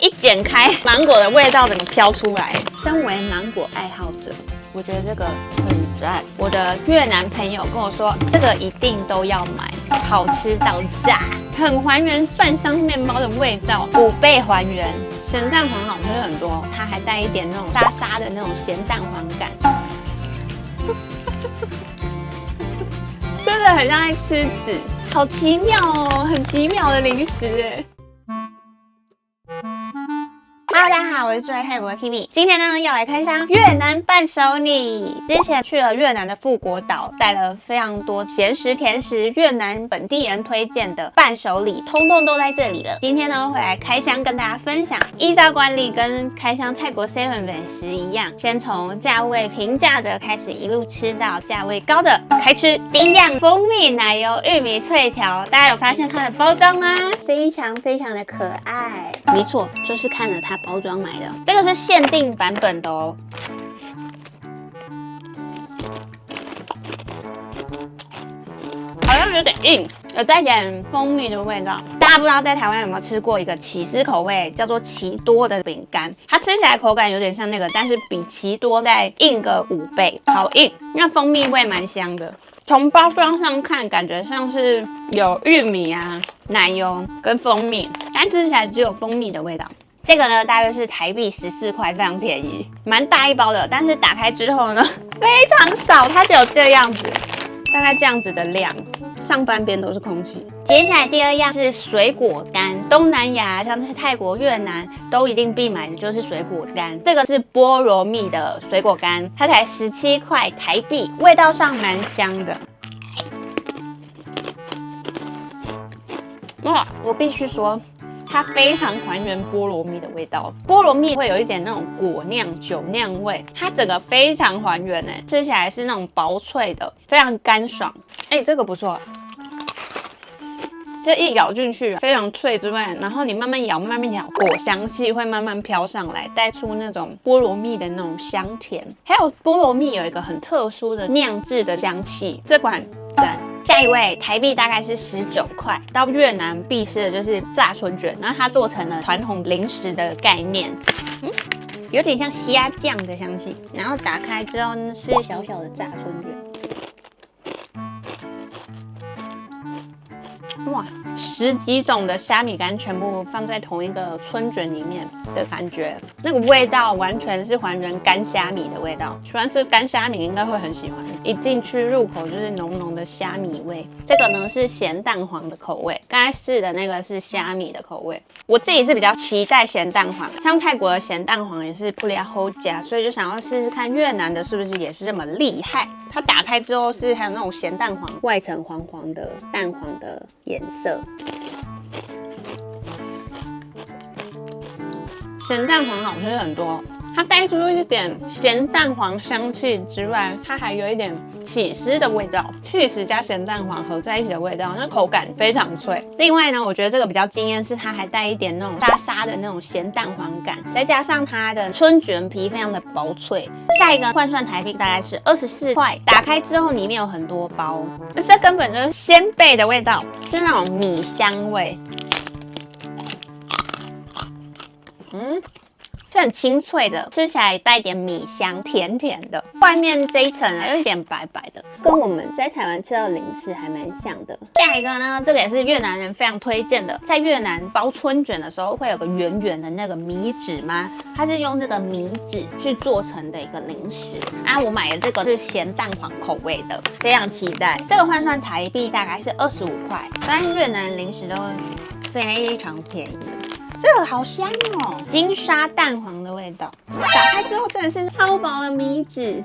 一剪開，芒果的味道整個飄出來。身為芒果愛好者，我覺得這個很讚。我的越南朋友跟我說，這個一定都要買，好吃到炸，很還原飯香麵包的味道，5倍還原。鹹蛋黃好吃很多，它還帶一點那種沙沙的那種鹹蛋黃感，真的很像在吃紙，好奇妙哦，很奇妙的零食哎。Hello， 大家好，我是住在泰國的 Kimi。今天呢，要來開箱越南伴手禮。之前去了越南的富國島，帶了非常多鹹食、甜食，越南本地人推薦的伴手禮，通通都在這裡了。今天呢，會來開箱跟大家分享。依照慣例，跟開箱泰國 7 美食一樣，先從價位平價的開始，一路吃到價位高的開吃。第一樣，蜂蜜奶油玉米脆條，大家有發現它的包裝嗎？非常的可愛。沒錯，就是看了它包裝買的，這個是限定版本的哦。好像有點硬，有帶點蜂蜜的味道。大家不知道在台灣有沒有吃過一個起司口味叫做奇多的餅乾？它吃起來口感有點像那個，但是比奇多再硬個5倍，好硬。那蜂蜜味蠻香的。從包裝上看，感覺像是有玉米啊、奶油跟蜂蜜，但吃起來只有蜂蜜的味道。這個呢，大約是台幣14塊，非常便宜，蠻大一包的。但是打開之後呢，非常少，它只有這樣子，大概這樣子的量，上半邊都是空氣。接下來第二樣是水果乾，東南亞像是泰國、越南都一定必買的就是水果乾。這個是菠蘿蜜的水果乾，它才17塊台幣，味道上蠻香的。哇，我必須說，它非常還原菠蘿蜜的味道。菠蘿蜜會有一點那種果釀、酒釀味，它整個非常還原哎，吃起來是那種薄脆的，非常乾爽。哎，這個不錯，這一咬進去非常脆之外，然後你慢慢咬，果香氣會慢慢飄上來，帶出那種菠蘿蜜的那種香甜。還有菠蘿蜜有一個很特殊的釀制的香氣，這款讚。下一位，台幣大概是19塊。到越南必吃的就是炸春捲，然後它做成了傳統零食的概念，有點像蝦醬的香氣。然後打開之後呢，是小小的炸春捲。哇，10幾種的蝦米乾全部放在同一個春捲裡面的感覺，那個味道完全是還原乾蝦米的味道。喜歡吃乾蝦米應該會很喜歡，一進去入口就是濃濃的蝦米味。這個呢是鹹蛋黃的口味，剛才試的那個是蝦米的口味。我自己是比較期待鹹蛋黃，像泰國的鹹蛋黃也是不離後加，所以就想要試試看越南的是不是也是這麼厲害。它打開之後是還有那種鹹蛋黃，外層黃黃的蛋黃的顏色。鹹蛋黃好吃很多，它帶出一點鹹蛋黃香氣之外，它還有一點起司的味道，起司加鹹蛋黃合在一起的味道，那口感非常脆。另外呢，我覺得這個比較驚豔是它還帶一點那種沙沙的那種鹹蛋黃感，再加上它的春捲皮非常的薄脆。下一個換算台幣大概是24塊，打開之後裡面有很多包，這根本就是鮮貝的味道，是那種米香味。是很清脆的，吃起來帶點米香，甜甜的。外面這一層啊，有一點白白的，跟我們在台灣吃到的零食還蠻像的。下一個呢，這個也是越南人非常推薦的，在越南包春捲的時候會有個圓圓的那個米紙嗎？它是用這個米紙去做成的一個零食啊。我買的這個是鹹蛋黃口味的，非常期待。這個換算台幣大概是25塊，但是越南零食都非常便宜。這個好香哦，金沙蛋黃的味道。打開之後真的是超薄的米紙，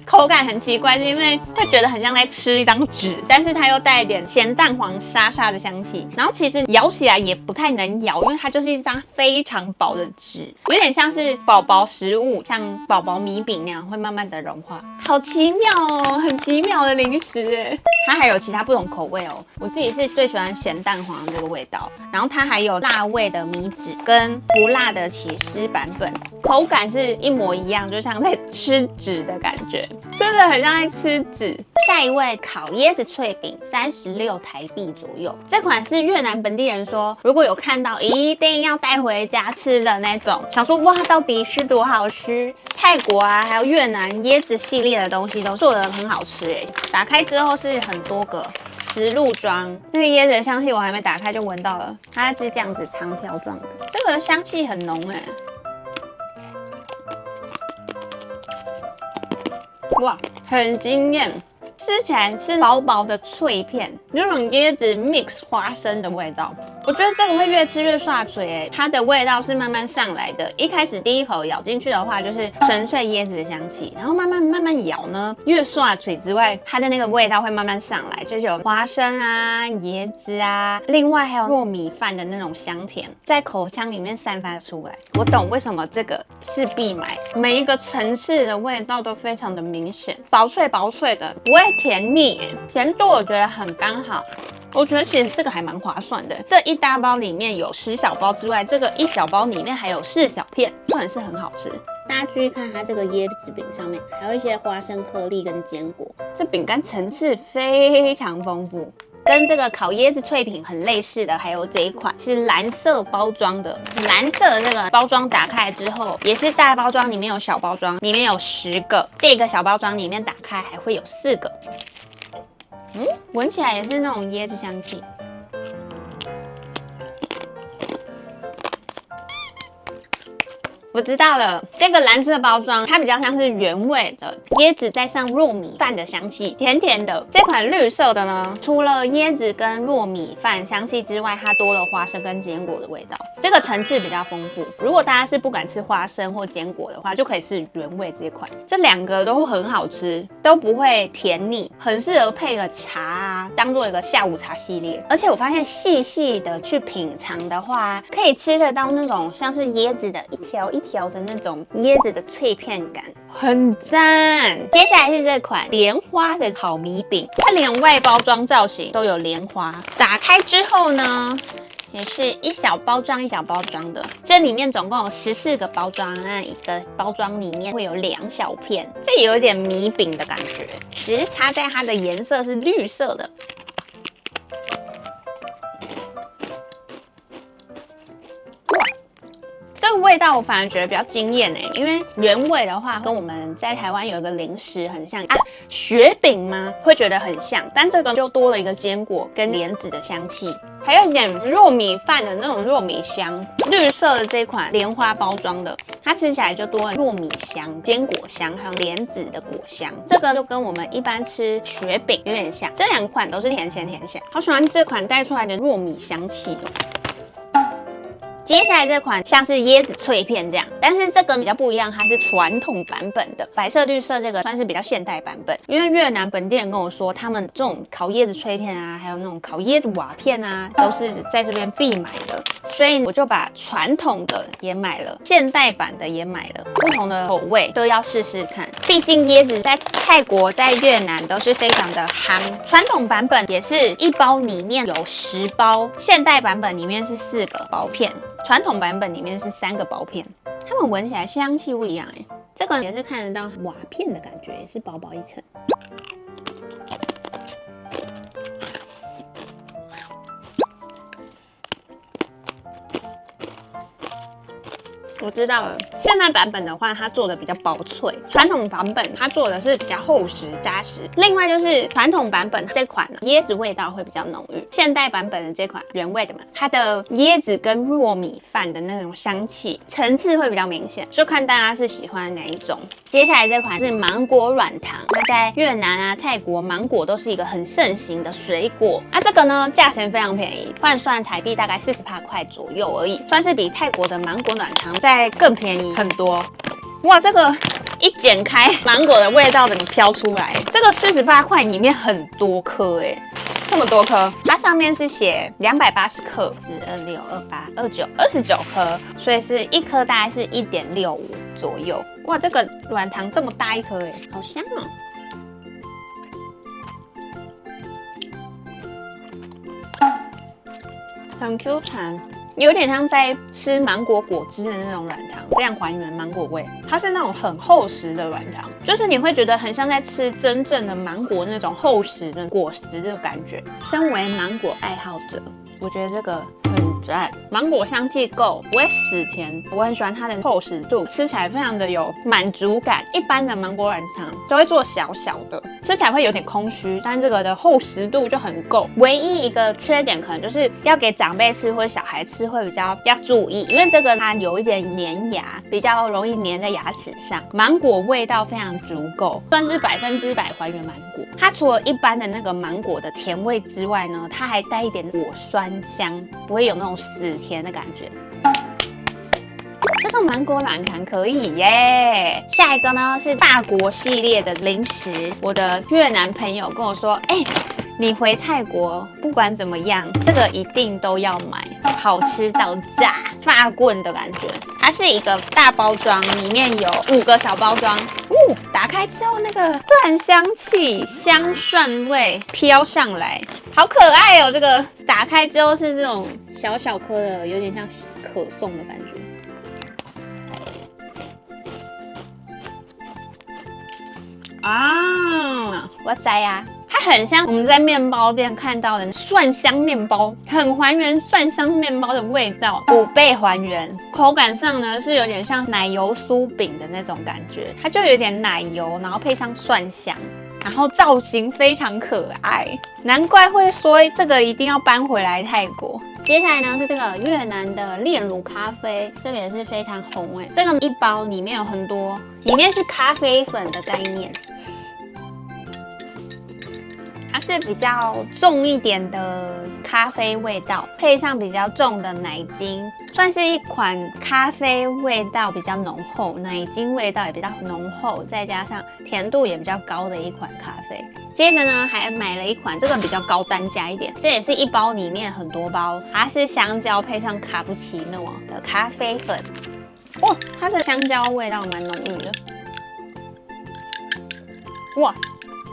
口感很奇怪，是因為会覺得很像在吃一張紙，但是它又帶一點鹹蛋黃沙沙的香氣。然後其實咬起來也不太能咬，因為它就是一張非常薄的紙，有點像是寶寶食物，像宝宝米餅那樣會慢慢的融化。好奇妙哦，很奇妙的零食耶。它還有其他不同口味哦，我自己是最喜歡鹹蛋黃這個味道，然後它還有辣味的米紙跟不辣的起司版本，口感是一模一樣，就像在吃紙的感覺。真的很像在吃紙。下一位烤椰子脆餅，36台幣左右。這款是越南本地人說，如果有看到一定要帶回家吃的那種。想說哇，到底是多好吃？泰國啊，還有越南椰子系列的東西都做得很好吃哎。打開之後是很多個實鹿裝，那個椰子的香氣我還沒打開就聞到了，它是這樣子長條狀的，這個香氣很濃哎。哇，很驚豔！吃起來是薄薄的脆片，有種椰子 mix 花生的味道。我覺得這個會越吃越刷嘴它的味道是慢慢上來的。一開始第一口咬進去的話，就是純粹椰子的香氣，然後慢慢咬呢，越刷嘴之外，它的那個味道會慢慢上來，就是有花生啊、椰子啊，另外還有糯米飯的那種香甜，在口腔裡面散發出來。我懂為什麼這個是必買，每一個層次的味道都非常的明顯，薄脆的，不會甜膩，甜度我覺得很剛好。我覺得其實這個還蠻划算的，這一大包裡面有10小包之外，這個1小包裡面還有4小片，算是很好吃。大家注意看它這個椰子餅上面還有一些花生顆粒跟堅果，這餅乾層次非常豐富。跟這個烤椰子脆餅很類似的還有這一款是藍色包裝的，藍色的這個包裝打開之後也是大包裝，裡面有小包裝，裡面有10個，這個小包裝裡面打開還會有4個。聞起來也是那種椰子香氣。我知道了，這個藍色包裝它比較像是原味的椰子再上糯米飯的香氣，甜甜的。這款綠色的呢，除了椰子跟糯米飯香氣之外，它多了花生跟堅果的味道，這個層次比較豐富。如果大家是不敢吃花生或堅果的話，就可以試原味這一款。這兩個都很好吃，都不會甜膩，很適合配個茶啊，當做一個下午茶系列。而且我發現細細的去品嘗的話，可以吃得到那種像是椰子的一條一條的那種椰子的脆片感，很讚。接下來是這款蓮花的烤米餅，它連外包裝造型都有蓮花。打開之後呢，也是一小包装一小包裝的，這裡面總共有14個包裝，那一個包裝裡面會有2小片，這有一點米餅的感覺，只是差在它的顏色是綠色的。這個味道我反而覺得比較驚豔欸，因為原味的話跟我們在台灣有一個零食很像啊，雪餅嗎？會覺得很像，但這個就多了一個堅果跟蓮子的香氣，還有一點糯米飯的那種糯米香。綠色的這款蓮花包裝的，它吃起來就多了糯米香、堅果香，還有蓮子的果香。這個就跟我們一般吃雪餅有點像，這2款都是甜鹹甜鹹。好喜歡這款帶出來的糯米香氣哦。接下來這款像是椰子脆片這樣，但是這個比較不一樣，它是傳統版本的，白色綠色這個算是比較現代版本。因為越南本地人跟我說，他們這種烤椰子脆片啊，還有那種烤椰子瓦片啊，都是在這邊必買的，所以我就把傳統的也買了，現代版的也買了，不同的口味都要試試看。畢竟椰子在泰國、在越南都是非常的夯。傳統版本也是一包裡面有10包，現代版本裡面是4個薄片。傳統版本裡面是3個薄片，它們聞起來香氣不一樣哎。這個也是看得到瓦片的感覺，也是薄薄一層。我知道了，現在版本的話，它做的比較薄脆；傳統版本它做的是比較厚實扎實。另外就是傳統版本這款椰子味道會比較濃郁，現代版本的這款原味的嘛，它的椰子跟糯米飯的那種香氣層次會比較明顯，就看大家是喜歡哪一種。接下來這款是芒果軟糖，那在越南啊、泰國，芒果都是一個很盛行的水果。那這個呢，價錢非常便宜，換算台幣大概48塊左右而已，算是比泰國的芒果軟糖再更便宜很多。哇，這個一剪開，芒果的味道整個飄出來。這個48塊裡面很多顆哎，這麼多顆，它上面是寫280克，是26、28、29、29顆，所以是一顆大概是1.65左右。哇，這個軟糖這麼大一顆哎，好香哦。很 Q 彈，有點像在吃芒果果汁的那種軟糖，非常還原芒果味。它是那種很厚實的軟糖，就是你會覺得很像在吃真正的芒果那種厚實的果實的感覺。身為芒果愛好者，我覺得這個很讚，芒果香氣夠，不會死甜。我很喜歡它的厚實度，吃起來非常的有滿足感。一般的芒果軟糖都會做小小的，吃起來會有點空虛，但這個的厚實度就很夠。唯一一個缺點可能就是要給長輩吃或者小孩吃會比較要注意，因為這個它有一點粘牙，比較容易粘在牙齒上。芒果味道非常足夠，算是100%還原芒果。它除了一般的那個芒果的甜味之外呢，它還帶一點果酸香，不會有那種死甜的感覺。這個芒果軟糖可以耶。下一個呢是法國系列的零食。我的越南朋友跟我說，你回泰國不管怎麼樣，這個一定都要買，好吃到炸，法棍的感觉。它是一個大包裝，裡面有5個小包裝。打開之後那個蒜香氣、香蒜味飄上來，好可愛哦！這個打開之後是這種小小顆的，有點像可頌的感覺。啊，我知呀，它很像我們在麵包店看到的蒜香麵包，很還原蒜香麵包的味道，5倍還原。口感上呢是有點像奶油酥餅的那種感覺，它就有點奶油，然後配上蒜香，然後造型非常可愛，難怪會說這個一定要搬回來泰國。接下來呢是這個越南的煉乳咖啡，這個也是非常紅哎。這個一包裡面有很多，裡面是咖啡粉的概念。它是比較重一點的咖啡味道，配上比較重的奶精，算是一款咖啡味道比較濃厚，奶精味道也比較濃厚，再加上甜度也比較高的一款咖啡。接着呢，還買了一款這個比較高單價一點，這也是一包裡面很多包，它是香蕉配上卡布奇諾的咖啡粉。哇，它的香蕉味道蠻濃郁的。哇，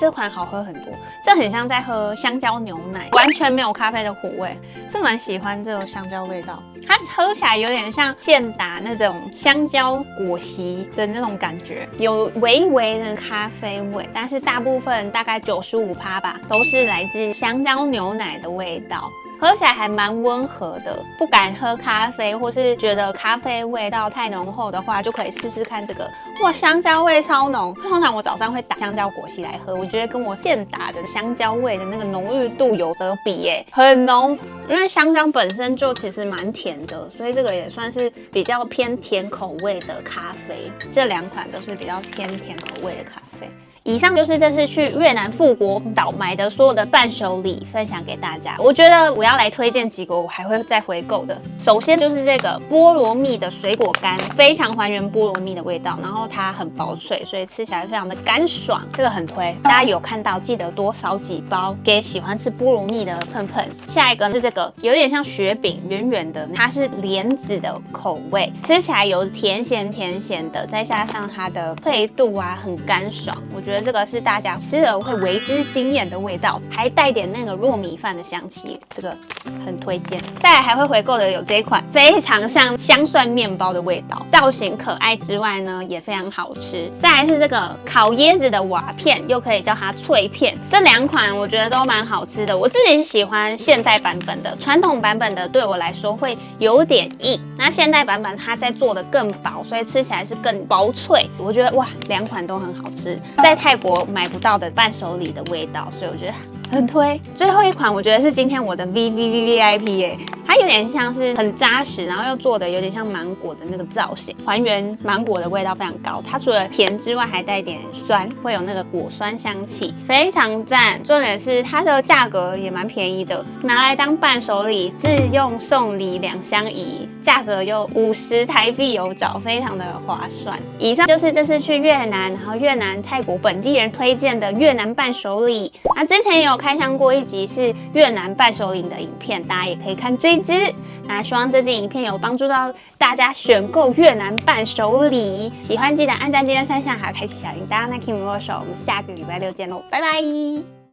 這款好喝很多，這很像在喝香蕉牛奶，完全沒有咖啡的苦味，是蠻喜歡這個香蕉味道。它喝起來有點像健達那種香蕉果昔的那種感覺，有微微的咖啡味，但是大部分大概95%吧，都是來自香蕉牛奶的味道。喝起來還蠻溫和的，不敢喝咖啡或是覺得咖啡味道太濃厚的話，就可以試試看這個。哇，香蕉味超濃！通常我早上會打香蕉果昔來喝，我覺得跟我健達的香蕉味的那個濃郁度有得比耶，很濃。因為香蕉本身就其實蠻甜的，所以這個也算是比較偏甜口味的咖啡。這2款都是比較偏甜口味的咖啡。以上就是這次去越南富國島買的所有的伴手禮，分享給大家。我覺得我要來推薦幾個我還會再回購的。首先就是這個菠蘿蜜的水果乾，非常還原菠蘿蜜的味道，然後它很薄脆，所以吃起來非常的乾爽，這個很推。大家有看到記得多掃幾包給喜歡吃菠蘿蜜的朋朋。下一個是這個有點像雪餅，圓圓的，它是蓮子的口味，吃起來有甜鹹的，再加上它的脆度啊很乾爽，我覺得這個是大家吃了會為之驚豔的味道，還帶點那個糯米飯的香氣，這個很推薦。再來還會回購的有這一款，非常像香蒜麵包的味道，造型可愛之外呢，也非常好吃。再來是這個烤椰子的瓦片，又可以叫它脆片，這2款我覺得都蠻好吃的。我自己喜歡現代版本的，傳統版本的對我來說會有點硬，那現代版本它在做的更薄，所以吃起來是更薄脆。我覺得哇，2款都很好吃，在泰國買不到的伴手禮的味道，所以我覺得很推。最後一款我覺得是今天我的 VVVVIP 耶，它有點像是很扎實，然後又做的有點像芒果的那個造型，還原芒果的味道非常高。它除了甜之外還帶一點酸，會有那個果酸香氣，非常讚。重點是它的價格也蠻便宜的，拿來當伴手禮，自用送禮2相宜，價格又50台幣有找，非常的划算。以上就是這次去越南，然後越南泰國本地人推薦的越南伴手禮。那之前也有開箱過一集是越南伴手禮的影片，大家也可以看這一支。那希望這支影片有幫助到大家選購越南伴手禮，喜歡記得按讚、訂閱、分享，還有開啟小鈴鐺。那 Kim 握手，我們下個禮拜6見嘍，拜拜。